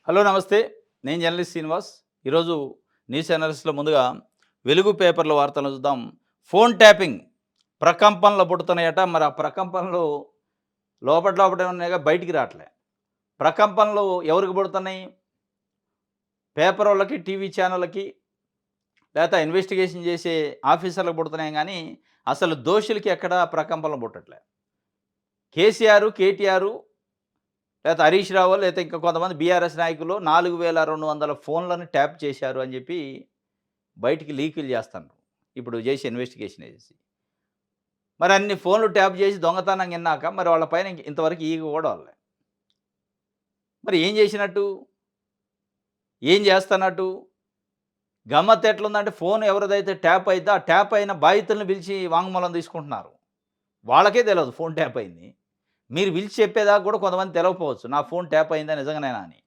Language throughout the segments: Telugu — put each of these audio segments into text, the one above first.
హలో నమస్తే. నేను జర్నలిస్ట్ శ్రీనివాస్. ఈరోజు న్యూస్ అనాలిసిస్‌లో ముందుగా వెలుగు పేపర్ల వార్తలను చూద్దాం. ఫోన్ ట్యాపింగ్ ప్రకంపనలు పుడుతున్నాయట. మరి ఆ ప్రకంపనలు లోపట లోపటే ఉన్నాయిగా బయటికి రావట్లే. ప్రకంపనలు ఎవరికి పుడుతున్నాయి? పేపరోళ్ళకి, టీవీ ఛానళ్ళకి లేకపోతే ఇన్వెస్టిగేషన్ చేసే ఆఫీసర్లకు పుడుతున్నాయి గానీ, అసలు దోషులకి ఎక్కడా ప్రకంపనలు పుట్టట్లే. కేసీఆర్, కేటీఆర్ లేతే హరీష్ రావో లేతే ఇంకా కొంతమంది బీఆర్ఎస్ నాయకులు 4200 ఫోన్‌లను ట్యాప్ చేశారు అని చెప్పి బయటికి లీకులు చేస్తున్నారు. ఇప్పుడు చేసే ఇన్వెస్టిగేషన్ ఏజెన్సీ. మరి అన్ని ఫోన్‌లు ట్యాప్ చేసి దొంగతనంగా ఇన్నాక మరి వాళ్ళ పైన ఇంతవరకు ఈగ కూడా వాలలే. మరి ఏం చేసినట్టు? ఏం చేస్తన్నట్టు? గమ్మత్తు ఎట్లుందంటే ఫోన్ ఎవరిదైతే ట్యాప్ అయిద్దో ఆ ట్యాప్ అయిన బాధితులను పిలిచి వాంగ్మూలం తీసుకుంటున్నారు. వాళ్ళకే తెలవదు ఫోన్ ట్యాప్ అయింది. మీరు పిలిచి చెప్పేదాకా కూడా కొంతమంది తెలవకపోవచ్చు. నా ఫోన్ ట్యాప్ అయిందా నిజంగానేనా అని.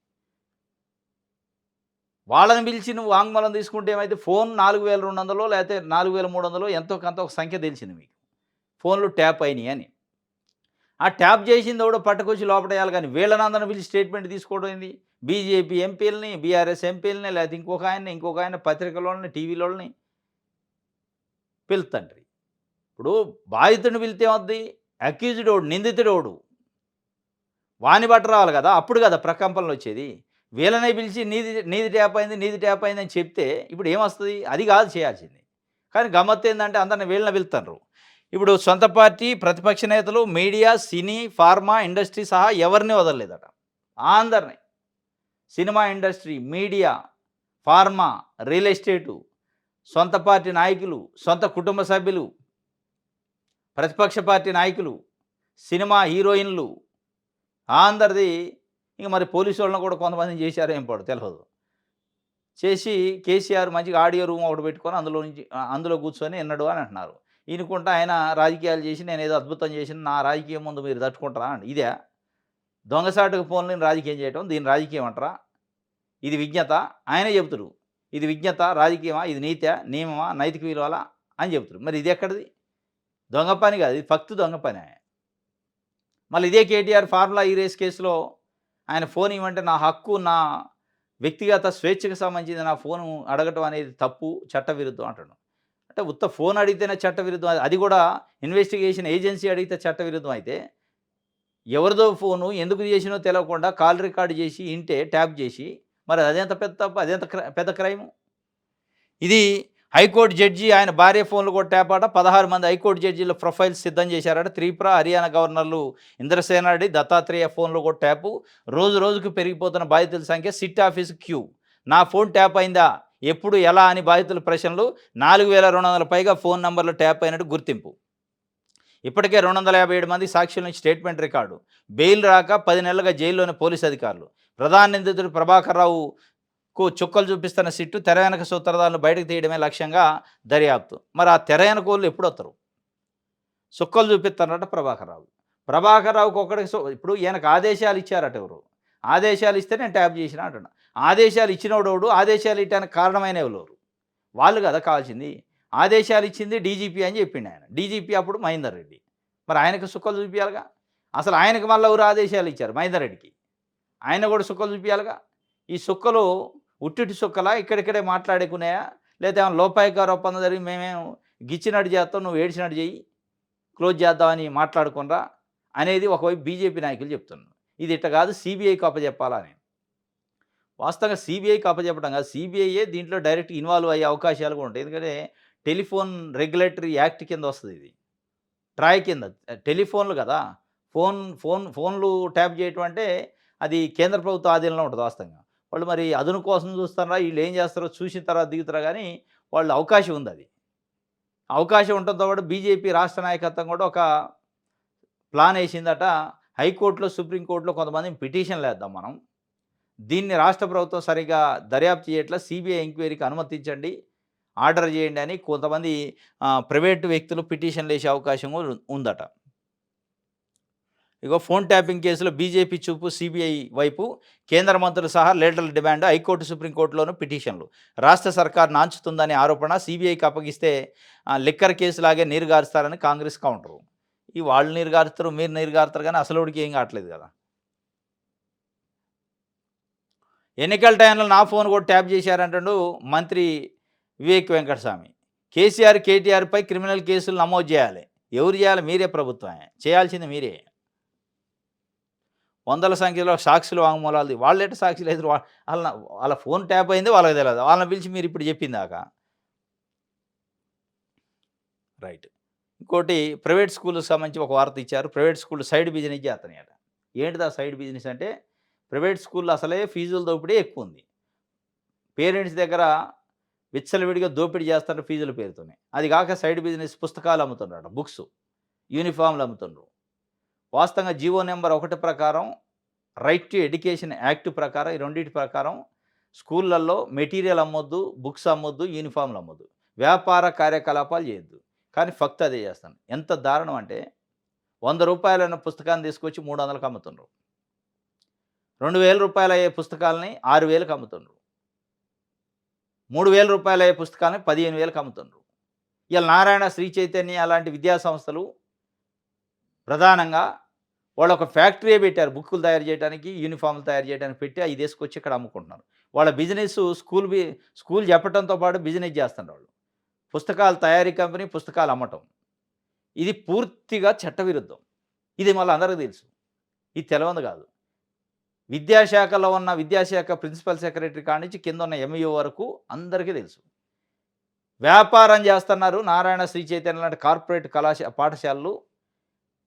వాళ్ళని పిలిచి నువ్వు వాంగ్మూలం తీసుకుంటే ఏమైతే ఫోన్ 4200 లేతే 4300 ఎంతో కొంత ఒక సంఖ్య తెలిసింది మీకు. ఫోన్‌లు ట్యాప్ అయినాయి అని. ఆ ట్యాప్ చేసిందెవడో పట్టుకొచ్చి లోపటేయాలి గానీ వీళ్ళనందరిని పిలిచి స్టేట్మెంట్ తీసుకోవడం ఏంది? బీజేపీ ఎంపీలని, బీఆర్ఎస్ ఎంపీలని లేతే ఇంకొక ఆయన పత్రికలోళ్ళని, టీవీలోళ్ళని పిలుత్తండ్రి. ఇప్పుడు బాధితుడిని పిలిస్తే ఏమవుద్ది? అక్యూజ్డ్ నిందితుడెవడు? వాని బట్ట రావాలి గదా! అప్పుడు గదా ప్రకంపనలొచ్చేది. వీళ్ళనే పిలిచి నీది ట్యాప్ అయింది, నీది ట్యాప్ అయిందని చెప్తే ఇప్పుడు ఏమొస్తది? అది గాదు చేయాల్సింది. కానీ గమ్మత్తేందంటే అందరిని వీళ్ళనే పిలుత్తండ్రు. ఇప్పుడు సొంత పార్టీ, ప్రతిపక్ష నేతలు, మీడియా, సినీ, ఫార్మా ఇండస్ట్రీ సహా ఎవరిని వదలలేదట. అందరిని. Cinema industry, media, pharma, real estate, సొంత పార్టీ నాయకులు, సొంత కుటుంబ సభ్యులు, ప్రతిపక్ష పార్టీ నాయకులు, సినిమా హీరోయిన్‌లు అందరిది. ఇంక మరి పోలీసోళ్ళని కూడా కొంతమందిని చేశారో ఏం పాడో తెలవదు. చేసి కేసీఆర్ మంచిగా ఆడియో రూమ్ ఒకటి పెట్టుకొని అందులో కూర్చొని ఇన్నడు అని అంటున్నారు. ఇనుకుంటా ఆయన రాజకీయాలు చేసి నేనేదో అద్భుతం చేసిన నా రాజకీయం ముందు మీరు తట్టుకుంటారా అండి. ఇదా? దొంగసాటుకు ఫోన్‌లని రాజకీయం చేయటం దీన్ని రాజకీయం అంటారా? ఇది విజ్ఞత? ఆయనే చెప్తురు. ఇది విజ్ఞత, రాజకీయమా? ఇది నీతా? నియమమా? నైతిక విలువలా? అని చెప్తురు. మరి ఇదెక్కడిది? దొంగ పని కాదు. ఇది ఫక్తు దొంగ పనే. మళ్ళీ ఇదే కేటీఆర్ ఫార్ములా ఈ రేస్ కేసులో ఆయన ఫోన్ ఇవ్వమంటే నా హక్కు, నా వ్యక్తిగత స్వేచ్ఛకు సంబంధించింది నా ఫోను అడగటం అనేది తప్పు, చట్టవిరుద్ధం అంటాడు. అంటే ఉత్త ఫోన్ అడిగితేనే చట్టవిరుద్ధం. అది కూడా ఇన్వెస్టిగేషన్ ఏజెన్సీ అడిగితే చట్టవిరుద్ధం అయితే, ఎవరిదో ఫోను ఎందుకు చేసినో తెలవకుండా కాల్ రికార్డ్ చేసి ఇంటే ట్యాప్ చేసి, మరి అదెంత పెద్ద తప్పు, అదెంత పెద్ద క్రైము. ఇది హైకోర్టు జడ్జి ఆయన భార్య ఫోన్‌లు కూడా ట్యాప్ అట. 16 మంది హైకోర్టు జడ్జీల ప్రొఫైల్స్ సిద్ధం చేశారట. త్రిపుర, హర్యానా గవర్నర్లు ఇంద్రసేనారెడ్డి, దత్తాత్రేయ ఫోన్‌లు కూడా ట్యాపు. రోజు రోజుకు పెరిగిపోతున్న బాధితుల సంఖ్య. SIT office queue. నా ఫోన్ ట్యాప్ అయిందా? ఎప్పుడు, ఎలా అని బాధితుల ప్రశ్నలు. 4200 పైగా ఫోన్ నంబర్లు ట్యాప్ అయినట్టు గుర్తింపు. ఇప్పటికే 257 మంది సాక్షుల నుంచి స్టేట్మెంట్ రికార్డు. బెయిల్ రాక 10 నెలలుగా జైల్లోని పోలీసు అధికారులు. ప్రధాన నిందితుడు ప్రభాకర్ రావుకు చుక్కలు చూపిస్తున్న సిట్టు. తెర వెనక సూత్రధారులను బయటకు తీయడమే లక్ష్యంగా దర్యాప్తు. మరి ఆ తెర వెనకోళ్ళు ఎప్పుడొత్తరు? చుక్కలు చూపిస్తున్నారట ప్రభాకర్ రావు. ప్రభాకర్ రావుకి ఒక్కడికి ఇప్పుడు ఈయనకు ఆదేశాలు ఇచ్చారట ఎవరు? ఆదేశాలు ఇస్తే నేను ట్యాప్ చేసినా అంటున్నా. ఆదేశాలు ఇచ్చినోడెవడు? ఆదేశాలు ఇయ్యటానికి కారణమైన ఎవరు? వాళ్ళు కదా కావాల్సింది. ఆదేశాలు ఇచ్చింది డీజీపీ అని చెప్పిండు ఆయన. డీజీపీ అప్పుడు మహేందర్ రెడ్డి. మరి ఆయనకు సుక్కలు చూపియాలిగా. అసలు ఆయనకు మళ్ళా ఎవరు ఆదేశాలు ఇచ్చారు? మహేందర్ రెడ్డికి. ఆయన కూడా సుక్కలు చూపియాలిగా. ఈ సుక్కలు ఉట్టిటి సుక్కలా? ఇక్కడిక్కడే మాట్లాడుకున్నాయా? లేతే ఏమైనా లోపాయికార ఒప్పందం జరిగి మేమేం గిచ్చినట్టు చేస్తాం, నువ్వు ఏడ్చినట్టు చెయ్యి, క్లోజ్ చేద్దామని మాట్లాడుకునరా అనేది ఒకవైపు బీజేపీ నాయకులు చెప్తున్నారు. ఇది ఇట్ట కాదు, సీబీఐకి అప్పజెప్పాలని. వాస్తవంగా సీబీఐకి అప్పజెప్పడం కాదు. సీబీఐయే దీంట్లో డైరెక్ట్ ఇన్వాల్వ్ అయ్యే అవకాశాలు కూడా ఉంటాయి. ఎందుకంటే టెలిఫోన్ రెగ్యులేటరీ యాక్ట్ కింద వస్తది ఇది. ట్రాయ్ కింద. టెలిఫోన్‌లు కదా! ఫోన్‌లు ట్యాప్ చేయటం అంటే అది కేంద్ర ప్రభుత్వ ఆధీనంలో ఉంటది వాస్తవంగా. వాళ్ళు మరి అదును కోసం చూస్తున్నారా? ఈళ్ళేం చేస్తారో చూసిన తర్వాత దిగుతారా గానీ, వాళ్ళు అవకాశం ఉందది. అవకాశం ఉండటంతో పాటు బీజేపీ రాష్ట్ర నాయకత్వం కూడా ఒక ప్లాన్ ఏసిందట. హైకోర్టులో, సుప్రీంకోర్టులో కొంతమందిని పిటిషన్‌లేద్దాం మనం. దీన్ని రాష్ట్ర ప్రభుత్వం సరిగ్గా దర్యాప్తు చేయట్లా. సీబీఐ ఎంక్వైరీకి అనుమతించండి, ఆర్డర్ చేయండి అని కొంతమంది ప్రైవేటు వ్యక్తులు పిటిషన్‌లేసే అవకాశం కూడా ఉందట. ఇగో ఫోన్ ట్యాపింగ్ కేసులో బీజేపీ చూపు సీబీఐ వైపు. కేంద్ర మంత్రులు సహా లీడర్ల డిమాండ్. హైకోర్టు, సుప్రీంకోర్టులోనూ పిటిషన్లు. రాష్ట్ర సర్కార్ నాంచుతుందనే ఆరోపణ. సీబీఐకి అప్పగిస్తే లిక్కర్ కేసులాగే నీరుగారుస్తారని కాంగ్రెస్ కౌంటరు. ఈ వాళ్ళు నీరుగారుస్తారు, మీరు నీరుగారుతారు కానీ అసలోడికి ఏం కావట్లేదు కదా. ఎన్నికల టైంలో నా ఫోన్ కూడా ట్యాప్ చేశారంటాడు మంత్రి వివేక్ వెంకటస్వామి. కేసీఆర్, కేటీఆర్‌పై క్రిమినల్ కేసులు నమోదు చేయాలి. ఎవరు చేయాలి? మీరే ప్రభుత్వమే. చేయాల్సింది మీరే. వందల సంఖ్యలో సాక్షుల వాంగ్మూలాలు వాళ్ళెట సాక్షులు ఎదురు వాళ్ళ ఫోన్ ట్యాప్ అయింది వాళ్ళకి తెలవదు. వాళ్ళని పిలిచి మీరు ఇప్పుడు చెప్పిందాకా. రైట్. ఇంకోటి ప్రైవేట్ స్కూల్‌కి సంబంధించి ఒక వార్త ఇచ్చారు. ప్రైవేట్ స్కూల్ సైడ్ బిజినెస్ చేత్తన్నాయట. ఏంటిది ఆ సైడ్ బిజినెస్ అంటే, ప్రైవేట్ స్కూల్‌లో అసలే ఫీజుల దోపిడీ ఎక్కువుంది. పేరెంట్స్ దగ్గర విచ్చలవిడిగా దోపిడీ చేస్తున్నారు ఫీజుల పేరుతోనే. అది కాక సైడ్ బిజినెస్ పుస్తకాలు అమ్ముతున్నారట. బుక్స్, యూనిఫార్మ్‌లు అమ్ముతుండ్రు. వాస్తవంగా జీవో నంబర్ 1 ప్రకారం రైట్ టు ఎడ్యుకేషన్ యాక్ట్ ప్రకారం ఈ రెండిటి ప్రకారం స్కూళ్ళల్లో మెటీరియల్ అమ్మొద్దు, బుక్స్ అమ్మొద్దు, యూనిఫార్మ్‌లు అమ్మొద్దు. వ్యాపార కార్యకలాపాలు చేయొద్దు. కానీ ఫక్త్ అదే చేస్తాను. ఎంత దారుణం అంటే రూ. 100 పుస్తకాన్ని తీసుకొచ్చి 300కి అమ్ముతుండ్రు. రూ. 2000 అయ్యే పుస్తకాలని 6000కి అమ్ముతుండ్రు. రూ. 3000 అయ్యే పుస్తకాలని 15,000కి అమ్ముతుండ్రు. ఇవాళ నారాయణ, శ్రీ చైతన్య అలాంటి విద్యా సంస్థలు ప్రధానంగా వాళ్ళు ఒక ఫ్యాక్టరీయే పెట్టారు. బుక్కులు తయారు చేయడానికి, యూనిఫార్మ్‌లు తయారు చేయడానికి పెట్టి అయి తీసుకొచ్చి ఇక్కడ అమ్ముకుంటున్నారు. వాళ్ళ బిజినెస్ స్కూల్ చెప్పటంతో పాటు బిజినెస్ చేస్తున్నారు వాళ్ళు. పుస్తకాల తయారీ కంపెనీ, పుస్తకాలు అమ్మటం. ఇది పూర్తిగా చట్టవిరుద్ధం. ఇది మళ్ళీ అందరికీ తెలుసు. ఇది తెలవంది కాదు. విద్యాశాఖలో ఉన్న విద్యాశాఖ ప్రిన్సిపల్ సెక్రటరీ కాడ నుంచి కింద ఉన్న ఎంఈఓ వరకు అందరికీ తెలుసు. వ్యాపారం చేస్తున్నారు నారాయణ, శ్రీ చైతన్య లాంటి కార్పొరేట్ పాఠశాలలు.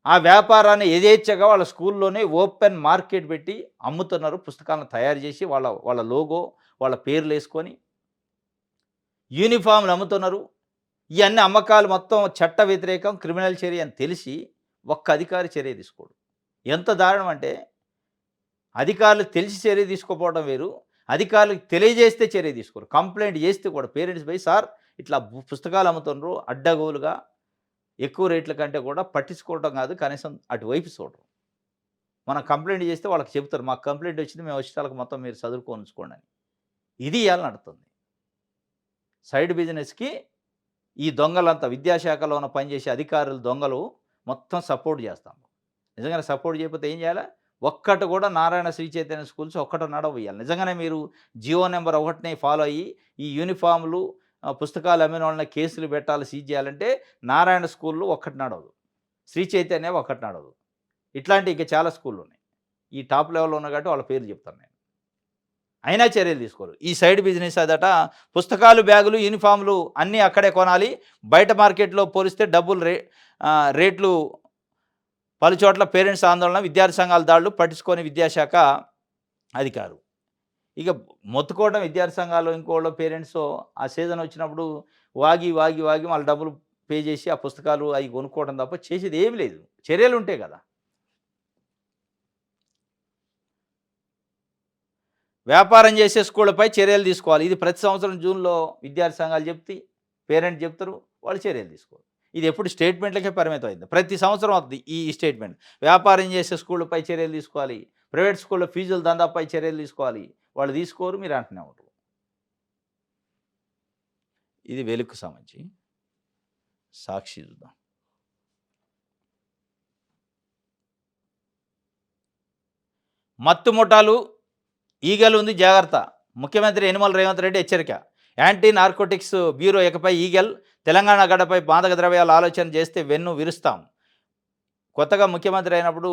ఆ వ్యాపారాన్ని యథేచ్ఛగా వాళ్ళ స్కూల్లోనే ఓపెన్ మార్కెట్ పెట్టి అమ్ముతున్నారు. పుస్తకాలను తయారు చేసి వాళ్ళ లోగో, వాళ్ళ పేర్లేసుకొని యూనిఫామ్‌లు అమ్ముతున్నారు. ఇయన్నీ అమ్మకాలు మొత్తం చట్ట వ్యతిరేకం, క్రిమినల్ చర్య అని తెలిసి ఒక్క అధికారి చర్య తీసుకోడు. ఎంత దారుణం అంటే అధికారులకు తెలిసి చర్య తీసుకోకపోవడం వేరు. అధికారులకు తెలియజేస్తే చర్య తీసుకోరు. కంప్లెయింట్ చేస్తే కూడా పేరెంట్స్ పోయి సార్ ఇట్లా పుస్తకాలు అమ్ముతున్నారు అడ్డగోలుగా ఎక్కువ రేట్ల కంటే కూడా పట్టించుకోవడం కాదు, కనీసం అటువైపు చూడరు. మనం కంప్లెయింట్ చేస్తే వాళ్ళకి చెప్తారు మాకు కంప్లెయింట్ వచ్చింది మేము వచ్చేటాలకు మొత్తం మీరు చదువుకొని ఉంచుకోండి అని. ఇది ఇయాల నడుస్తుంది. సైడ్ బిజినెస్‌కి ఈ దొంగలంతా విద్యాశాఖలో ఉన్న పనిచేసే అధికారులు దొంగలు మొత్తం సపోర్ట్ చేస్తాం. నిజంగానే సపోర్ట్ చేయకపోతే ఏం చేయాలి? ఒక్కటి కూడా నారాయణ, శ్రీ చైతన్య స్కూల్స్ ఒక్కటి నడవయ్యాలి. నిజంగానే మీరు జియో నంబర్ 1ని ఫాలో అయ్యి ఈ యూనిఫామ్‌లు, పుస్తకాలు అమ్మిన వాళ్ళని కేసులు పెట్టాలి, సీజ్ చేయాలంటే నారాయణ స్కూల్‌లు ఒక్కటి నడవదు. శ్రీ చైతన్య ఒక్కటి నడవదు. ఇట్లాంటి ఇంకా చాలా స్కూల్‌లు ఉన్నాయి. ఈ టాప్ లెవెల్‌లో ఉన్నాయి కాబట్టి వాళ్ళ పేర్లు చెప్తాను నేను. అయినా చర్యలు తీసుకోరు. ఈ సైడ్ బిజినెస్ అదట. పుస్తకాలు, బ్యాగులు, యూనిఫామ్‌లు అన్నీ అక్కడే కొనాలి. బయట మార్కెట్‌లో పోలిస్తే రేట్లు పలుచోట్ల పేరెంట్స్ ఆందోళన, విద్యార్థి సంఘాల దాడులు పట్టించుకొని విద్యాశాఖ అధికారు. ఇక మొత్తుకోవడం విద్యార్థి సంఘాలు ఇంకోళ్ళో పేరెంట్సో ఆ సీజన్ వచ్చినప్పుడు వాగి వాళ్ళ డబ్బులు పే చేసి ఆ పుస్తకాలు అవి కొనుక్కోవడం తప్ప చేసేది ఏమి లేదు. చర్యలు ఉంటాయి కదా! వ్యాపారం చేసే స్కూళ్ళపై చర్యలు తీసుకోవాలి. ఇది ప్రతి సంవత్సరం జూన్‌లో విద్యార్థి సంఘాలు పేరెంట్ చెప్తారు. వాళ్ళు చర్యలు తీసుకోరు. ఇది ఎప్పుడు స్టేట్మెంట్‌లకే పరిమితం అయింది. ప్రతి సంవత్సరం అవుతుంది ఈ స్టేట్మెంట్. వ్యాపారం చేసే స్కూళ్ళపై చర్యలు తీసుకోవాలి. ప్రైవేట్ స్కూళ్ళ ఫీజుల దందాపై చర్యలు తీసుకోవాలి. వాళ్ళు తీసుకోరు. మీరు అంటూనే ఉంటారు. ఇది వెలుగుకు సంబంధించి. సాక్షి చూద్దాం. మత్తు ముఠాలు ఈగలు ఉంది జాగ్రత్త. ముఖ్యమంత్రి యనమల రేవంత్ రెడ్డి హెచ్చరిక. యాంటీ నార్కోటిక్స్ బ్యూరో ఇకపై ఈగల్. తెలంగాణ గడ్డపై మాదక ద్రవ్యాల ఆలోచన చేస్తే వెన్ను విరుస్తాం. కొత్తగా ముఖ్యమంత్రి అయినప్పుడు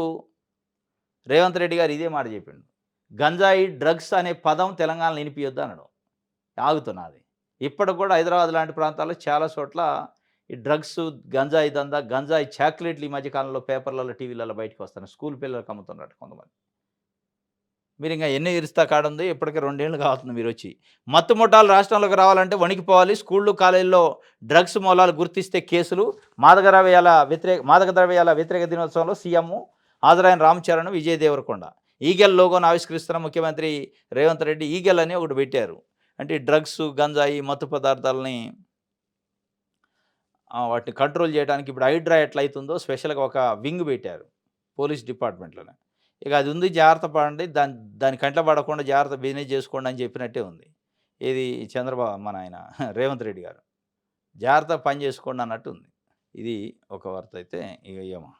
రేవంత్ రెడ్డి గారు ఇదే మాట చెప్పిండు. గంజాయి, డ్రగ్స్ అనే పదం తెలంగాణలో వినిపియొద్దు అన్నాడు. ఆగుతున్నది. ఇప్పటికి కూడా హైదరాబాద్ లాంటి ప్రాంతాల్లో చాలా చోట్ల ఈ డ్రగ్స్, గంజాయి దందా, గంజాయి చాక్లెట్లు ఈ మధ్య కాలంలో పేపర్లలో, టీవీలలో బయటకు వస్తున్నాయి. స్కూల్ పిల్లలకు అమ్ముతున్నట్టు కొంతమంది. మీరు ఇంకా ఎన్ని ఇరుస్తా కాడుంది. ఇప్పటికే 2 ఏళ్ళు కావుతుంది మీరొచ్చి. మత్తు ముఠాలు రాష్ట్రంలోకి రావాలంటే వణికిపోవాలి. స్కూళ్ళు, కాలేజీల్లో డ్రగ్స్ మూలాలు గుర్తిస్తే కేసులు. మాదక ద్రవ్యాల వ్యతిరేక దినోత్సవంలో సీఎం హాజరైన రామచరణ్, విజయ్ దేవరకొండ. ఈగల్ లోగోను ఆవిష్కరిస్తున్న ముఖ్యమంత్రి రేవంత్ రెడ్డి ఈగల్ అని ఒకటి పెట్టారు. అంటే డ్రగ్స్, గంజాయి, మత్తు పదార్థాలని వాటిని కంట్రోల్ చేయడానికి ఇప్పుడు హైడ్రా ఎట్లయితుందో స్పెషల్‌గా ఒక వింగ్ పెట్టారు పోలీస్ డిపార్ట్మెంట్‌లోనే. ఇక అది ఉంది జాగ్రత్త పడండి. దాని కంట్లో పడకుండా జాగ్రత్త బిజినెస్ చేసుకోండి అని చెప్పినట్టే ఉంది. ఇది మన ఆయన రేవంత్ రెడ్డి గారు. జాగ్రత్తగా పని చేసుకోండి అన్నట్టు ఉంది. ఇది ఒక వార్త అయితే ఇక ఏమో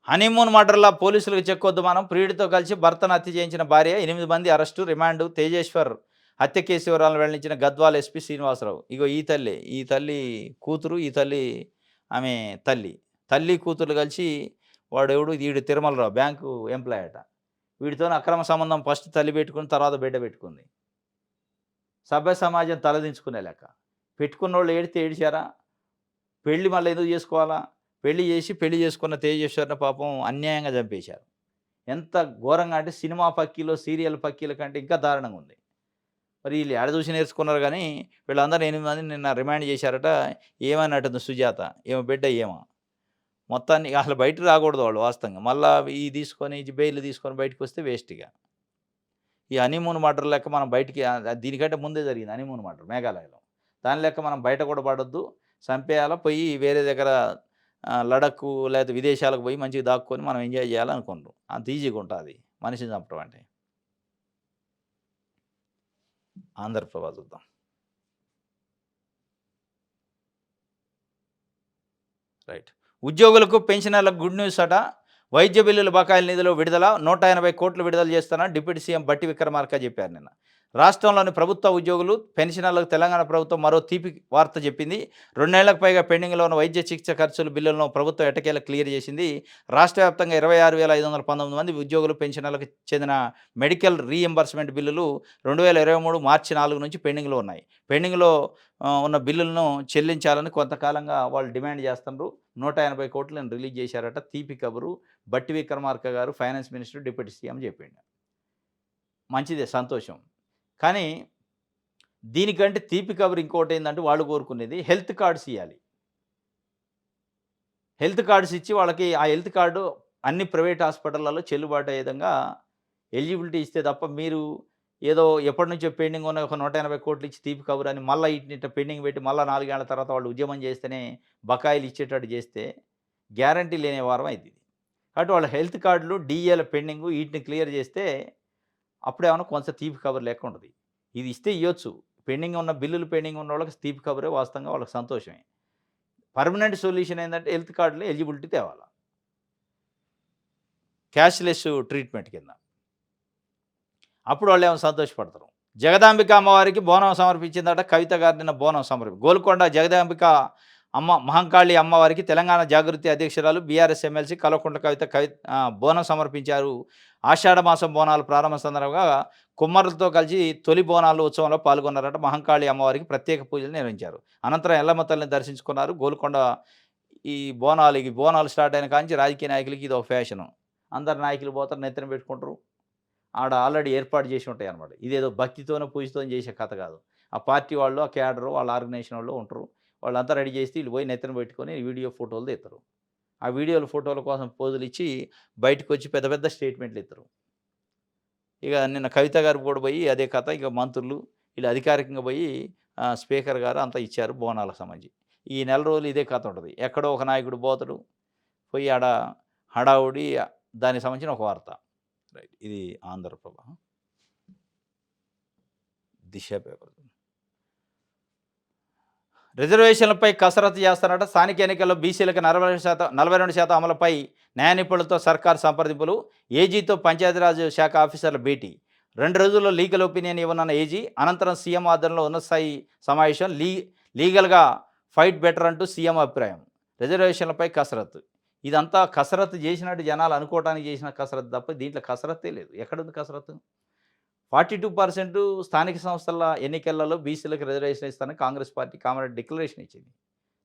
హనీమూన్ మర్డర్‌లా పోలీసులకు చెక్కొద్దు మనం. ప్రియుడితో కలిసి భర్తను హత్య చేయించిన భార్య, 8 మంది అరెస్టు, రిమాండ్. తేజేశ్వర్ హత్య కేసు వివరాలను వెల్లడించిన గద్వాల ఎస్పీ శ్రీనివాసరావు. ఇగో ఈ తల్లే. ఈ తల్లి కూతురు, ఈ తల్లి ఆమె తల్లి. తల్లి, కూతుర్లు కలిసి వాడెవడు ఈడు తిరుమలరావు బ్యాంకు ఎంప్లాయ్ అట. వీడితోని అక్రమ సంబంధం ఫస్ట్ తల్లి పెట్టుకుంది, తర్వాత బిడ్డ పెట్టుకుంది. సభ్య సమాజం తలదించుకునే లెక్క. పెట్టుకున్నోళ్ళు ఏడితే ఏడిచారా? పెళ్లి మళ్ళీ ఎందుకు చేసుకోవాలా? పెళ్లి చేసుకున్న తేజేశ్వర్‌ని పాపం అన్యాయంగా చంపేశారు. ఎంత ఘోరంగా అంటే సినిమా పక్కీలో, సీరియల్ పక్కీల కంటే ఇంకా దారుణంగా ఉంది. మరి ఈళ్ళు ఏడ చూసి నేర్చుకున్నారు గానీ, వీళ్ళందరూ 8 మందిని నిన్న రిమాండ్ చేశారట. ఏమన్నట్టుంది సుజాత. ఈమె బిడ్డ ఈమ. మొత్తాన్ని అసలు బయటకి రాకూడదు వాళ్ళు వాస్తవంగా. మళ్ళా తీసుకొని బెయిల్ తీసుకొని బయటకొస్తే వేస్ట్ ఇగ. ఈ హనీమూన్ మర్డర్ లెక్క మనం బయటికి దీనికంటే ముందే జరిగింది హనీమూన్ మర్డర్ మేఘాలయలో. దాని లెక్క మనం బయట కూడా పడొద్దు. చంపేయాలా, పోయి వేరే దగ్గర లడఖు లేకపోతే విదేశాలకు పోయి మంచిగా దాక్కొని మనం ఎంజాయ్ చేయాలనుకుంటాం. అంత ఈజీగా ఉంటది మనిషిని చంపడం అంటే. ఆంధ్రప్రభ చూద్దాం. రైట్. ఉద్యోగులకు, పెన్షనర్లకు గుడ్ న్యూస్ అట. వైద్య బిల్లుల బకాయిల నిధులు విడుదల 180 కోట్లు విడుదల చేస్తానని డిప్యూటీ సీఎం బట్టి విక్రమార్క చెప్పారు నిన్న. రాష్ట్రంలోని ప్రభుత్వ ఉద్యోగులు, పెన్షనర్లకు తెలంగాణ ప్రభుత్వం మరో తీపి వార్త చెప్పింది. 2 ఏళ్లకు పైగా పెండింగ్లో ఉన్న వైద్య చికిత్స ఖర్చుల బిల్లులను ప్రభుత్వం ఎట్టకేలా క్లియర్ చేసింది. రాష్ట్ర వ్యాప్తంగా 26,519 మంది ఉద్యోగులు, పెన్షనర్లకు చెందిన మెడికల్ రీఎంబర్స్మెంట్ బిల్లులు 2023 మార్చి 4 నుంచి పెండింగ్లో ఉన్నాయి. పెండింగ్లో ఉన్న బిల్లులను చెల్లించాలని కొంతకాలంగా వాళ్ళు డిమాండ్ చేస్తున్నారు. 180 కోట్లను రిలీజ్ చేశారట. తీపి కబురు. బట్టి విక్రమార్క గారు ఫైనాన్స్ మినిస్టర్, డిప్యూటీ సీఎం చెప్పిండు. మంచిదే, సంతోషం. కానీ దీనికంటే తీపి కబురు ఇంకోటేందంటే వాళ్ళు కోరుకునేది హెల్త్ కార్డ్స్ ఇయ్యాలి. హెల్త్ కార్డ్స్ ఇచ్చి వాళ్ళకి ఆ హెల్త్ కార్డు అన్ని ప్రైవేట్ హాస్పిటళ్లలో చెల్లుబాటు అయ్యే విధంగా ఎలిజిబిలిటీ ఇస్తే తప్ప మీరు ఏదో ఎప్పటినుంచో పెండింగ్ ఉన్న ఒక 180 కోట్లు ఇచ్చి తీపి కబురని మళ్ళీ వీటిని పెండింగ్ పెట్టి మళ్ళీ 4 ఏళ్ల తర్వాత వాళ్ళు ఉద్యమం చేస్తేనే బకాయిలు ఇచ్చేటట్టు చేస్తే గ్యారంటీ లేని వారం అయింది. కాబట్టి వాళ్ళ హెల్త్ కార్డులు, డీఏల పెండింగు వీటిని క్లియర్ చేస్తే అప్పుడేమన్నా కొంచెం తీపి కబురు లెక్క ఉంటది. ఇది ఇస్తే ఇయ్యొచ్చు. పెండింగ్ ఉన్న బిల్లులు పెండింగ్ ఉన్న వాళ్ళకి తీపి కబురే వాస్తవంగా వాళ్ళకి సంతోషమే. పర్మనెంట్ సొల్యూషన్ ఏందంటే హెల్త్ కార్డులో ఎలిజిబిలిటీ తేవాల. క్యాష్‌లెస్ ట్రీట్మెంట్ కింద. అప్పుడు వాళ్ళేమో సంతోషపడతారు. జగదాంబిక అమ్మవారికి బోనం సమర్పించిందట కవిత గారు నిన్న బోనం గోల్కొండ జగదాంబిక మహంకాళి అమ్మవారికి తెలంగాణ జాగృతి అధ్యక్షురాలు బీఆర్ఎస్ ఎమ్మెల్సీ కల్వకుంట్ల కవిత బోనం సమర్పించారు. ఆషాఢ మాసం బోనాలు ప్రారంభ సందర్భంగా కుమ్మరులతో కలిసి తొలి బోనాలు ఉత్సవంలో పాల్గొన్నారట. మహంకాళి అమ్మవారికి ప్రత్యేక పూజలు నిర్వహించారు. అనంతరం ఎల్లమ్మ తల్లిని దర్శించుకున్నారు. గోల్కొండ ఈ బోనాలు స్టార్ట్ అయిన కాంచి రాజకీయ నాయకులకి ఇది ఒక ఫ్యాషను. అందరు నాయకులు పోతారు, నెత్తిన పెట్టుకుంటారు. ఆడ ఆల్రెడీ ఏర్పాటు చేసి ఉంటాయి అన్నమాట. ఇదేదో భక్తితోనో పూజతోనో చేసే కథ కాదు. ఆ పార్టీ వాళ్ళు, ఆ క్యాడరు, వాళ్ళ ఆర్గనైజేషన్ వాళ్ళు ఉంటారు. వాళ్ళంతా రెడీ చేసి వీళ్ళు పోయి నెత్తిన పెట్టుకొని వీడియో ఫోటోలు తీస్తారు. ఆ ఫోటోల కోసం పోజులు ఇచ్చి బయటకు వచ్చి పెద్ద పెద్ద స్టేట్మెంట్లు ఇస్తారు. ఇక నిన్న కవిత గారు కూడా పోయి అదే కథ. ఇక మంత్రులు వీళ్ళు అధికారికంగా పోయి స్పీకర్ గారు అంతా ఇచ్చారు బోనాలకు సంబంధించి. ఈ నెల రోజులు ఇదే కథ ఉంటుంది. ఎక్కడో ఒక నాయకుడు పోతాడు, పోయి ఆడ హడావుడి, దానికి సంబంధించిన ఒక వార్త. రైట్. ఇది ఆంధ్రప్రభ. దిశ పేపర్. రిజర్వేషన్లపై కసరత్తు చేస్తారట. స్థానిక ఎన్నికల్లో బీసీలకు 42% అమలుపై న్యాయ నిపుణులతో సర్కారు సంప్రదింపులు. ఏజీతో పంచాయతీరాజ్ శాఖ ఆఫీసర్ల భేటీ. 2 రోజుల్లో లీగల్ ఒపీనియన్ ఇవ్వనున్న ఏజీ. అనంతరం సీఎం ఆధ్వర్యంలో ఉన్నతస్థాయి సమావేశం. లీగల్గా ఫైట్ బెటర్ అంటూ సీఎం అభిప్రాయం. రిజర్వేషన్లపై కసరత్తు. ఇదంతా కసరత్తు చేసినట్టు జనాలు అనుకోవటానికి చేసిన కసరత్తు తప్ప దీంట్లో కసరత్తే లేదు. ఎక్కడుంది కసరత్తు? 42% స్థానిక సంస్థల ఎన్నికలలో బీసీలకు రిజర్వేషన్ ఇస్తానని కాంగ్రెస్ పార్టీ కామారెడ్డి డిక్లరేషన్ ఇచ్చింది.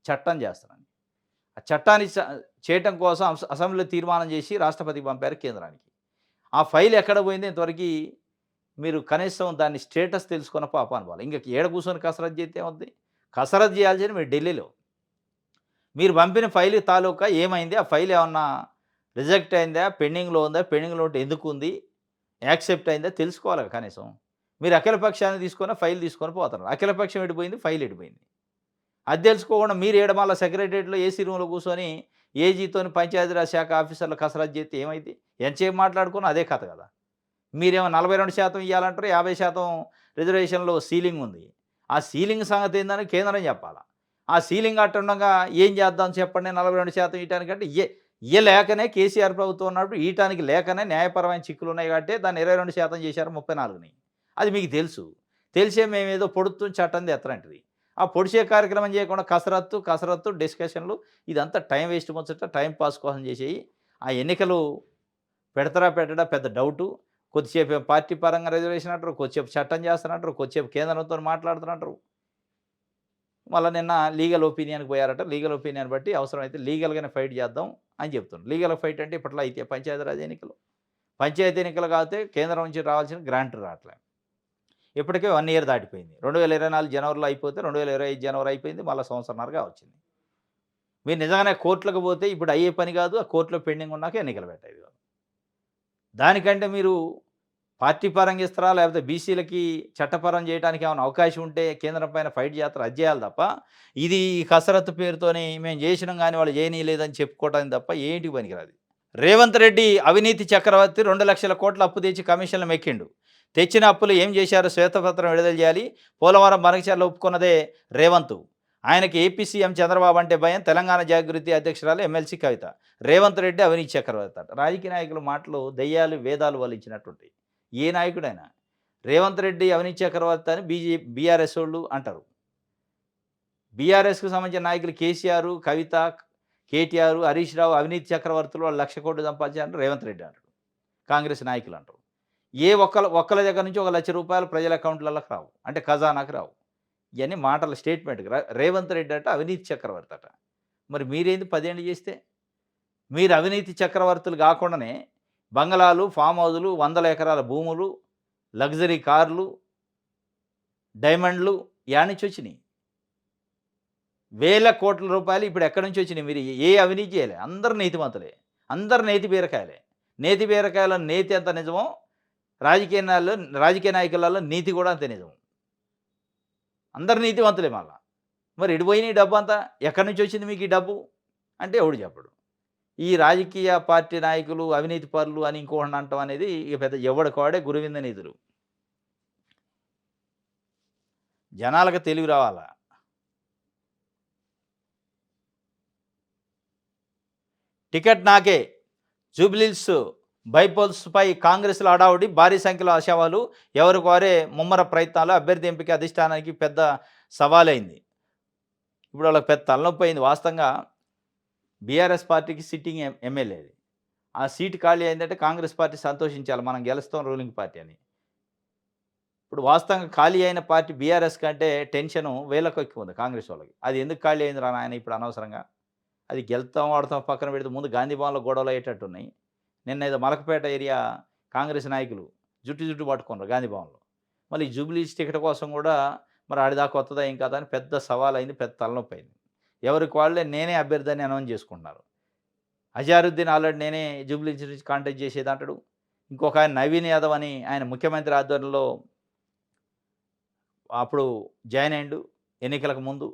చట్టం చేస్తానని. ఆ చట్టాన్ని చేయటం కోసం అసెంబ్లీలో తీర్మానం చేసి రాష్ట్రపతికి పంపారు కేంద్రానికి. ఆ ఫైల్ ఎక్కడ పోయింది ఇంతవరకు మీరు కనీసం దాన్ని స్టేటస్ తెలుసుకున్న పాపాను వాళ్ళు. ఇంక ఏడ కూర్చొని కసరత్తు చేస్తే ఏమవుద్ది? కసరత్తు చేయాల్సింది మీరు ఢిల్లీలో. మీరు పంపిన ఫైల్ తాలూకా ఏమైంది? ఆ ఫైల్ ఏమన్నా రిజెక్ట్ అయిందా? పెండింగ్లో ఉందా? పెండింగ్లో ఉంటే ఎందుకు ఉంది? యాక్సెప్ట్ అయిందా తెలుసుకోవాలి కనీసం. మీరు అఖిలపక్షాన్ని తీసుకొని ఫైల్ తీసుకొని పోతున్నారు. అఖిలపక్షం ఎడిపోయింది, ఫైల్ ఎడిపోయింది. అది తెలుసుకోకుండా మీరు ఏడమాల సెక్రటరియట్లో ఏసీ రూమ్లో కూర్చొని ఏజీతోని పంచాయతీరాజ్ శాఖ ఆఫీసర్లు కసరత్తు చేస్తే ఏమైంది? ఎంతసేపు మాట్లాడుకున్నా అదే కథ కదా. మీరేమో 42% ఇవ్వాలంటారు, 50% రిజర్వేషన్లో సీలింగ్ ఉంది. ఆ సీలింగ్ సంగతి ఏందని కేంద్రం చెప్పాలా. ఆ సీలింగ్ అట్టుండగా ఏం చేద్దాం చెప్పండి 42% ఇవ్వడానికంటే ఇయ్యలేకనే కేసీఆర్ ప్రభుత్వం ఉన్నప్పుడు ఈయటానికి లేకనే న్యాయపరమైన చిక్కులున్నాయి కాబట్టే దాన్ని 22% చేశారు 34ని. అది మీకు తెలుసు. తెలిసే మేమేదో పొడుత్తు చట్టం తెత్తరంటిరి. ఆ పొడిచే కార్యక్రమం చేయకుండా కసరత్తు, కసరత్తు, డిస్కషన్‌లు ఇదంతా టైం వేస్ట్ ముచ్చట, టైం పాస్ కోసం చేసేయి. ఆ ఎన్నికలు పెడతారా పెట్టడా పెద్ద డౌటు. కొద్దిసేపు పార్టీ పరంగా రిజర్వేషన్ అంటారు, కొద్దిసేపు చట్టం చేస్తానంటారు, కొద్దిసేపు కేంద్రంతోని మాట్లాడుతానంటారు. మళ్ళా నిన్న లీగల్ ఒపీనియన్‌కి పోయారట. లీగల్ ఒపీనియన్ బట్టి అవసరమైతే లీగల్‌గానే ఫైట్ చేద్దాం అని చెప్తున్నారు. లీగల్ ఫైట్ అంటే ఇప్పట్లో అయితే పంచాయతీరాజ్ ఎన్నికలు. పంచాయతీ ఎన్నికలు కాకపోతే కేంద్రం నుంచి రావాల్సిన గ్రాంట్ రావట్లే. ఇప్పటికే 1 ఇయర్ దాటిపోయింది. 2024 జనవరిలో అయిపోతే 2025 జనవరి అయిపోయింది. మళ్ళా సంవత్సరన్నరగా వచ్చింది. మీరు నిజంగానే కోర్టులకు పోతే ఇప్పుడు అయ్యే పని కాదు. ఆ కోర్టులో పెండింగ్ ఉన్నాక ఎన్నికలు పెట్టేది కాదు. దానికంటే మీరు పార్టీ పరంగా ఇస్తారా? లేకపోతే బీసీలకి చట్టపరం చేయడానికి ఏమైనా అవకాశం ఉంటే కేంద్రం పైన ఫైట్ చేస్తారా? అది చేయాలి తప్ప, ఇది ఈ కసరత్తు పేరుతోని మేము చేసినాం గానీ వాళ్ళు చేయనీయలేదని చెప్పుకోవటానికి తప్ప ఏంటికి పనికిరాదు. రేవంత్ రెడ్డి అవినీతి చక్రవర్తి 2,00,00,000 అప్పు తెచ్చి కమిషన్లు మెక్కిండు. తెచ్చిన అప్పులు ఏం చేశారు? శ్వేతపత్రం విడుదల చేయాలి. పోలవరం మరకచర్ల ఒప్పుకున్నదే రేవంతు. ఆయనకి ఏపీ సీఎం చంద్రబాబు అంటే భయం. తెలంగాణ జాగృతి అధ్యక్షురాలు ఎమ్మెల్సీ కవిత. రేవంత్ రెడ్డి అవినీతి చక్రవర్తి అట. రాజకీయ నాయకుల మాటలు దెయ్యాలు, వేదాలు వల్లించినట్టుంటాయి. ఏ నాయకుడైనా. రేవంత్ రెడ్డి అవినీతి చక్రవర్తి అని బీఆర్ఎస్ వోళ్ళు అంటారు. బీఆర్ఎస్‌కి సంబంధించిన నాయకులు కేసీఆర్, కవిత, కేటీఆర్, హరీష్ రావు అవినీతి చక్రవర్తులు వాళ్ళు 1,00,00,000 సంపాదించారంటే రేవంత్ రెడ్డి అంటాడు. కాంగ్రెస్ నాయకులు అంటారు. ఒక్కళ్ళ దగ్గర నుంచి ఒక ₹1,00,000 ప్రజల అకౌంట్‌లలోకి రావు. అంటే ఖజానాకు రావు. ఇయన్నీ మాటల స్టేట్మెంట్‌కి రేవంత్ రెడ్డి అట అవినీతి చక్రవర్తి అట. మరి మీరేంది 10 ఏళ్ళు చేస్తే? మీరు అవినీతి చక్రవర్తులు గాకుండానే బంగళాలు, ఫామ్ హౌజులు, వందల ఎకరాల భూములు, లగ్జరీ కార్లు, డైమండ్‌లు యాడ్నుంచొచ్చినియి? వేల కోట్ల రూపాయలు ఇప్పుడు ఎక్కడి నుంచి వచ్చినాయి? మీరు ఏ అవినీతి చేయలే. అందరూ నీతిమంతులే. అందరూ నేతి బీరకాయలే. నేతి బీరకాయలో నేతి ఎంత నిజమో రాజకీయ నాయకులలో నీతి కూడా అంతే నిజం. అందరు నీతివంతులే మళ్ళా. మరి ఎటు పోయిన ఈ డబ్బంతా? ఎక్కడి నుంచి వచ్చింది మీకు ఈ డబ్బు? అంటే ఎవడు చెప్పడు. ఈ రాజకీయ పార్టీ నాయకులు అవినీతి పరులు అని ఇంకోడిని అంటం అనేది ఇక పెద్ద ఎవడికి గురువింద నిధులు. జనాలకు తెలివి రావాలా. టికెట్ నాకే. జూబ్లీహిల్స్ బైపోల్స్‌పై కాంగ్రెస్‌లో హడావుడి. భారీ సంఖ్యలో ఆశావాహులు. ఎవరికి వారే ముమ్మర ప్రయత్నాలు. అభ్యర్థి ఎంపిక అధిష్టానానికి పెద్ద సవాలైంది. ఇప్పుడు వాళ్ళకి పెద్ద తలనొప్పయింది. వాస్తవంగా బీఆర్ఎస్ పార్టీకి సిట్టింగ్ ఎమ్మెల్యేది. ఆ సీటు ఖాళీ అయిందంటే కాంగ్రెస్ పార్టీ సంతోషించాలి. మనం గెలుస్తాం రూలింగ్ పార్టీ అని. ఇప్పుడు వాస్తవంగా ఖాళీ అయిన పార్టీ బీఆర్ఎస్ కంటే టెన్షను వేలకు ఎక్కువ ఉంది కాంగ్రెస్ వాళ్ళకి. అది ఎందుకు ఖాళీ అయిందిరా నాయన ఇప్పుడు అనవసరంగా? అది గెలుస్తాం, ఆడతాం పక్కన పెడితే ముందు గాంధీ భవన్‌లో గొడవలు అయ్యేటట్టున్నాయి. నిన్న ఏదో మలకపేట ఏరియా కాంగ్రెస్ నాయకులు జుట్టు పట్టుకున్నారు గాంధీ భవన్‌లో. మళ్ళీ జూబ్లీహిల్స్ టికెట్ కోసం కూడా మరి ఆడిదాకా వత్తదా ఏం కాదా అని పెద్ద సవాలయింది. పెద్ద తలనొప్పయింది. ఎవరికి వాళ్ళే నేనే అభ్యర్థిని అనౌన్స్ చేసుకుంటున్నారు. అజారుద్దీన్ ఆల్రెడీ నేనే జూబ్లీహిల్స్ నుంచి కాంటెస్ట్ చేసేదంటాడు. ఇంకొక ఆయన నవీన్ యాదవ్ అని ఆయన ముఖ్యమంత్రి ఆధ్వర్యంలో అప్పుడు జాయిన్ అయ్యిండు ఎన్నికలకు ముందు.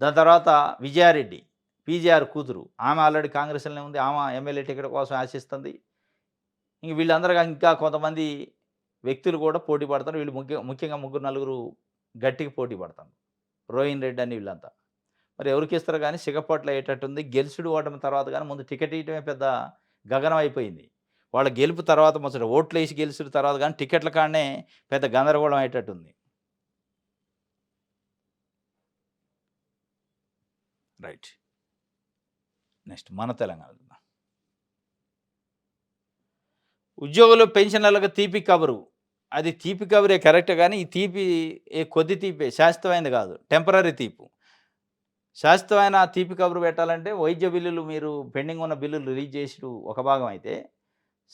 దాని తర్వాత విజయారెడ్డి, పీజీఆర్ కూతురు. ఆమె ఆల్రెడీ కాంగ్రెస్‌లోనే ఉంది. ఆమె ఎమ్మెల్యే టికెట్ కోసం ఆశిస్తుంది. ఇంక వీళ్ళందరూ ఇంకా కొంతమంది వ్యక్తులు కూడా పోటీ పడతారు. వీళ్ళు ముఖ్యంగా ముగ్గురు, నలుగురు గట్టిగా పోటీ పడతారు. రోహిన్ రెడ్డి అని వీళ్ళంతా. మరి ఎవరికిస్తారు గానీ సిగపట్ల అయ్యేటట్టుంది. గెలుసుడు ఓటమి తర్వాత గానీ ముందు టికెట్ ఇయటమే పెద్ద గగనం అయిపోయింది. వాళ్ళ గెలుపు తర్వాత ముచ్చట ఓట్లేసి గెలుసుడు తర్వాత గానీ టికెట్ల కాడనే పెద్ద గందరగోళం అయ్యేటట్టుంది. రైట్. నెక్స్ట్ మన తెలంగాణ చూద్దాం. ఉద్యోగులు, పెన్షనర్లకు తీపి కబురు. అది తీపి కబురే కరెక్టే గానీ, ఈ తీపి కొద్ది తీపే. శాశ్వతమైనది కాదు. టెంపరరీ తీపు. శాశ్వతమైన తీపి కబురు పెట్టాలంటే వైద్య బిల్లులు మీరు పెండింగ్ ఉన్న బిల్లులు రిలీజ్ చేసుడు ఒక భాగం అయితే,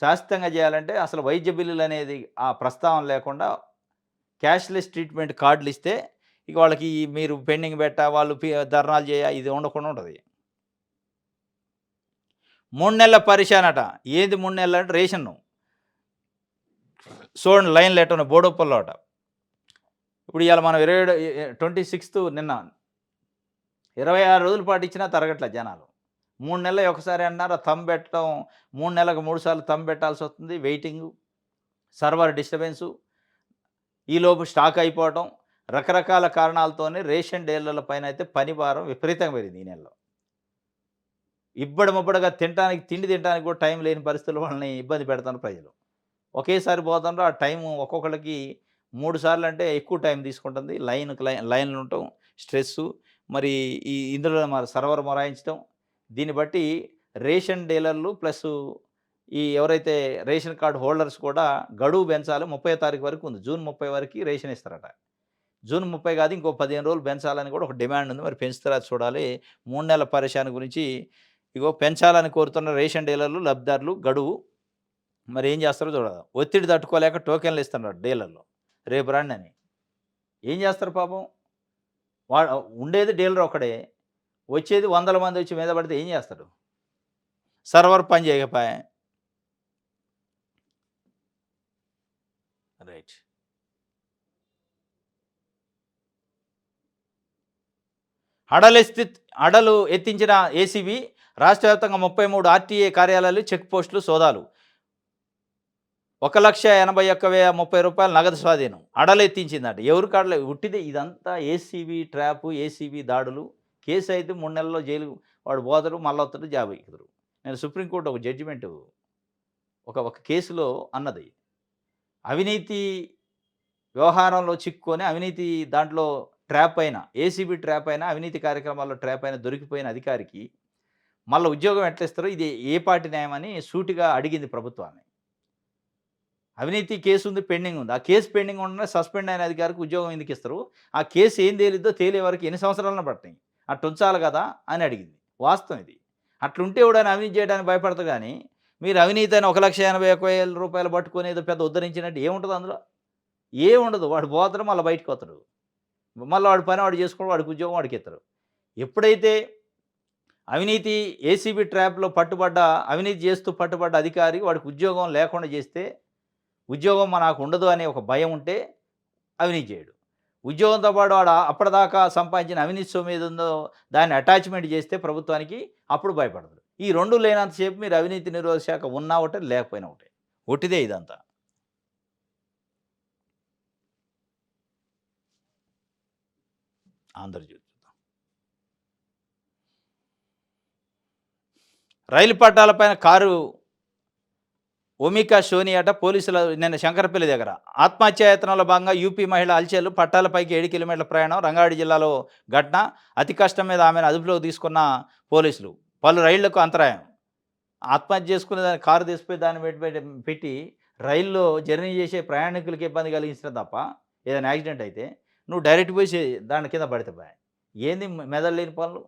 శాశ్వతంగా చేయాలంటే అసలు వైద్య బిల్లులు అనేది ఆ ప్రస్తావన లేకుండా క్యాష్‌లెస్ ట్రీట్మెంట్ కార్డులు ఇస్తే ఇక వాళ్ళకి మీరు పెండింగ్ వాళ్ళు ధర్నాలు ఇది ఉండకుండా ఉంటది. 3 నెలల పరిశానట. ఏంది 3 నెలలంటే రేషన్ను. చూడండి లైన్‌లో ఎట్టున్నాయి బోడుప్పల్లో అట. ఇప్పుడు ఇయాల మనం 26 నిన్న 26 రోజుల పాటు ఇచ్చినా తరగట్లే జనాలు. 3 నెలలు ఒకసారి అన్నారు. థంబ్ పెట్టడం 3 నెలలకు 3 సార్లు థంబ్ పెట్టాల్సొస్తుంది. వెయిటింగు, సర్వర్ డిస్టర్బెన్సు, ఈలోపు స్టాక్ అయిపోవటం, రకరకాల కారణాలతోనే రేషన్ డీలర్ల పైన అయితే పని భారం విపరీతంగా పెరిగింది ఈ నెలలో. ఇబ్బడి ముబ్బడిగా తినటానికి తిండి తినటానికి కూడా టైం లేని పరిస్థితుల్లో వాళ్ళని ఇబ్బంది పెడుతున్నారు ప్రజలు. ఒకేసారి పోతుండ్రు. ఆ టైము ఒక్కొక్కళ్ళకి 3 సార్లంటే ఎక్కువ టైం తీసుకుంటుంది. లైన్‌లో ఉండటం, స్ట్రెస్సు, మరి ఇందులో మరి సర్వర్ మొరాయించటం. దీన్ని బట్టి రేషన్ డీలర్లు ప్లస్సు ఎవరైతే రేషన్ కార్డ్ హోల్డర్స్ కూడా గడువు పెంచాలి. 30వ తారీఖు వరకు ఉంది. జూన్ 30 వరకి రేషన్ ఇస్తారట. జూన్ 30 కాదు, ఇంకో 15 రోజులు పెంచాలని కూడా ఒక డిమాండ్ ఉంది. మరి పెంచుతారా చూడాలి. 3 నెలల పరేషాని గురించి పెంచాలని కోరుతున్న రేషన్ డీలర్లు, లబ్ధిదారులు గడువు మరి ఏం చేస్తారో చూడాలి. ఒత్తిడి తట్టుకోలేక టోకెన్‌లు ఇస్తున్నారు డీలర్లు. రేపు రండని. ఏం చేస్తారు పాపం? వా ఉండేది డీలర్ ఒక్కడే. వచ్చేది వందల మంది వచ్చి మీద పడితే ఏం చేస్తాడు? సర్వర్ పని చేయకపాయె. రైట్. హడలు ఎత్తించిన ఏసీబీ రాష్ట్ర వ్యాప్తంగా 33 ఆర్టీఏ కార్యాలయాలు, చెక్ పోస్టులు సోదాలు. 1,81,030 రూపాయలు నగదు స్వాధీనం. అడలెత్తించిందట. ఎవరు కాడలే ఉట్టిదే ఇదంతా ఏసీబీ ట్రాపు, ఏసీబీ దాడులు. కేసు అయితే 3 నెలల్లో జైలు వాడు పోతాడు, మళ్ళా వస్తాడు, జాబ్ ఎక్కుతాడు. నేను సుప్రీంకోర్టు ఒక జడ్జిమెంటు ఒక కేసులో అన్నది. అవినీతి వ్యవహారంలో చిక్కుకొని అవినీతి దాంట్లో ట్రాప్ అయిన, ఏసీబీ ట్రాప్ అయిన, అవినీతి కార్యక్రమాల్లో ట్రాప్ అయిన దొరికిపోయిన అధికారికి మళ్ళా ఉద్యోగం ఎట్లా ఇస్తారో ఇది ఏ పార్టీ న్యాయమని సూటిగా అడిగింది ప్రభుత్వాన్ని. అవినీతి కేసు ఉంది, పెండింగ్ ఉంది. ఆ కేసు పెండింగ్ ఉండగానే సస్పెండ్ అయిన అధికారికి ఉద్యోగం ఎందుకు ఇస్తారు? ఆ కేసు ఏం తేలిద్దో తేలే వరకు ఎన్ని సంవత్సరాలన్నా పడతాయి. అట్టుంచాలి కదా అని అడిగింది. వాస్తవం ఇది. అట్లుంటే ఎవడైనా అవినీతి చేయడానికి భయపడతాడు గానీ, మీరు అవినీతి అని 1,81,000 రూపాయలు పట్టుకొని ఏదో పెద్ద ఉద్ధరించినట్టు ఏముంటది అందులో? ఏముండదు. వాడు పోతాడు, మళ్ళా బయటికొస్తాడు. మళ్ళా వాడి పని వాడు చేసుకోవడం, వాడికి ఉద్యోగం వాడికిత్తరు. ఎప్పుడైతే అవినీతి ఏసీబీ ట్రాప్‌లో అవినీతి చేస్తూ పట్టుబడ్డ అధికారి వాడికి ఉద్యోగం లేకుండా చేస్తే, ఉద్యోగం నాకు ఉండదు అనే ఒక భయం ఉంటే అవినీతి చేయడు. ఉద్యోగంతో పాటు వాడు అప్పటిదాకా సంపాదించిన అవినీతి సొమ్ము ఏదుందో దాన్ని అటాచ్‌మెంట్ చేస్తే ప్రభుత్వానికి అప్పుడు భయపడతాడు. ఈ 2 లేనంత సేపు మీరు అవినీతి నిరోధక శాఖ ఉన్నా ఒకటే, లేకపోయినా ఒకటే. ఒట్టిదే ఇదంతా. ఆంధ్రజ్యోతి. రైలు పట్టాలపైన కారు ఒమికా షోని అట పోలీసుల నిన్న శంకరపల్లి దగ్గర. ఆత్మహత్యాయత్నంలో భాగంగా యూపీ మహిళ అల్చేలు పట్టాలపైకి 7 కిలోమీటర్ల ప్రయాణం. రంగారెడ్డి జిల్లాలో ఘటన. అతి కష్టం మీద ఆమెను అదుపులోకి తీసుకున్న పోలీసులు. పలు రైళ్లకు అంతరాయం. ఆత్మహత్య చేసుకునే దాన్ని కారు తీసిపోయి దాన్ని పెట్టి రైల్లో జర్నీ చేసే ప్రయాణికులకి ఇబ్బంది కలిగించిన తప్ప, ఏదైనా యాక్సిడెంట్ అయితే నువ్వు డైరెక్ట్ పోయి దాని కింద పడితే పోయే. ఏంది మెదడు లేని పనులు?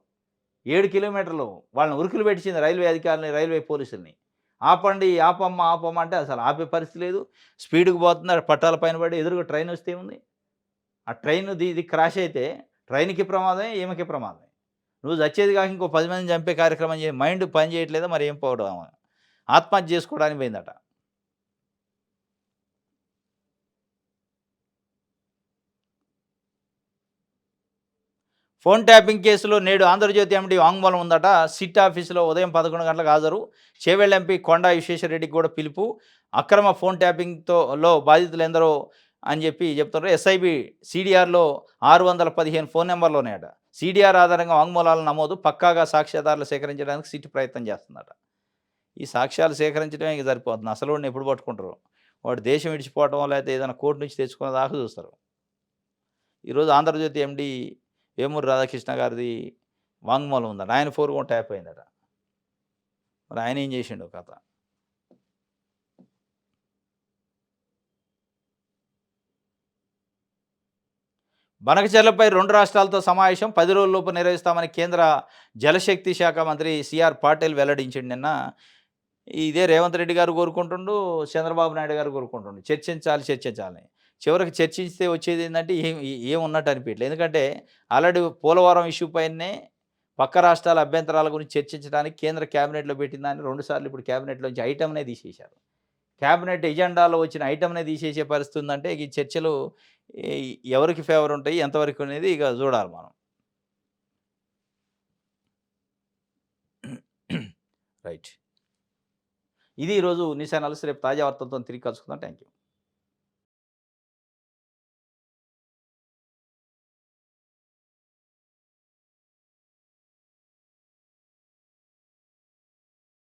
7 కిలోమీటర్లు వాళ్ళని ఉరుకులు పెట్టించింది రైల్వే అధికారులని, రైల్వే పోలీసుల్ని. ఆపండి, ఆపమ్మా, ఆపమ్మా అంటే అసలు ఆపే పరిస్థితి లేదు. స్పీడ్‌గా పోతుంది. ఆడ పట్టాల పైన పడి ఎదురుగా ట్రైన్ వస్తే ఏముంది? ఆ ట్రైన్ ఇది క్రాష్ అయితే ట్రైన్‌కి ప్రమాదమే, ఈమెకి ప్రమాదమే. నువ్వు చచ్చేది కాక ఇంకో 10 మందిని చంపే కార్యక్రమం మైండ్ పని చేయట్లేదా మరి ఏం పోవడం ఆమె. ఆత్మహత్య చేసుకోవడానికి పోయిందట. ఫోన్ ట్యాపింగ్ కేసులో నేడు ఆంధ్రజ్యోతి ఎండీ వాంగ్మూలం ఉందట. సిట్ ఆఫీసులో ఉదయం 11 గంటలకు హాజరు. చేవెళ్ల ఎంపీ కొండా విశ్వేశ్వరరెడ్డికి కూడా పిలుపు. అక్రమ ఫోన్ ట్యాపింగ్‌లో బాధితులెందరో అని చెప్తున్నారు. ఎస్ఐబి సీడీఆర్‌లో 615 ఫోన్ నంబర్లు ఉన్నాయట. సీడీఆర్ ఆధారంగా వాంగ్మూలాల నమోదు, పక్కాగా సాక్ష్యాధారాలు సేకరించడానికి సిట్ ప్రయత్నం చేస్తుందట. ఈ సాక్ష్యాలు సేకరించడమే ఇంక సరిపోతుంది. అసలోడిని ఎప్పుడు పట్టుకుంటారు? వాడు దేశం విడిచిపోవటమో లేకపోతే ఏదైనా కోర్టు నుంచి తెచ్చుకునే దాకా చూస్తారు. ఈరోజు ఆంధ్రజ్యోతి ఎండీ వేమూరి రాధాకృష్ణ గారిది వాంగ్మూలం ఉందట. ఆయన ఫోన్ కూడా ట్యాప్ అయిందట. మరి ఆయన ఏం చేసిండో కథ. బనకచెర్లపై 2 రాష్ట్రాలతో సమావేశం 10 రోజుల్లోపు నిర్వహిస్తామని కేంద్ర జలశక్తి శాఖ మంత్రి సిఆర్ పాటిల్ వెల్లడించిండు నిన్న. ఇదే రేవంత్ రెడ్డి గారు కోరుకుంటుండు, చంద్రబాబు నాయుడు గారు కోరుకుంటుండు. చర్చించాలని. చివరికి చర్చిస్తే వచ్చేది ఏంటంటే ఏం ఉన్నట్టు అనిపించట్లేదు. ఎందుకంటే ఆల్రెడీ పోలవరం ఇష్యూ పైనే పక్క రాష్ట్రాల అభ్యంతరాల గురించి చర్చించడానికి కేంద్ర క్యాబినెట్‌లో పెట్టిన దాన్ని 2 సార్లు ఇప్పుడు క్యాబినెట్‌లోంచి ఐటెమ్‌నే తీసేశారు. క్యాబినెట్ ఎజెండాలో వచ్చిన ఐటెమ్‌నే తీసేసే పరిస్థితి ఉందంటే ఈ చర్చలు ఎ ఎవరికి ఫేవర్ ఉంటాయి, ఎంతవరకు అనేది ఇక చూడాలి మనం. రైట్. ఇది ఈరోజు న్యూస్ అనాలిసిస్. రేపు తాజా వార్తలతో తిరిగి కలుసుకుందాం. Thank you.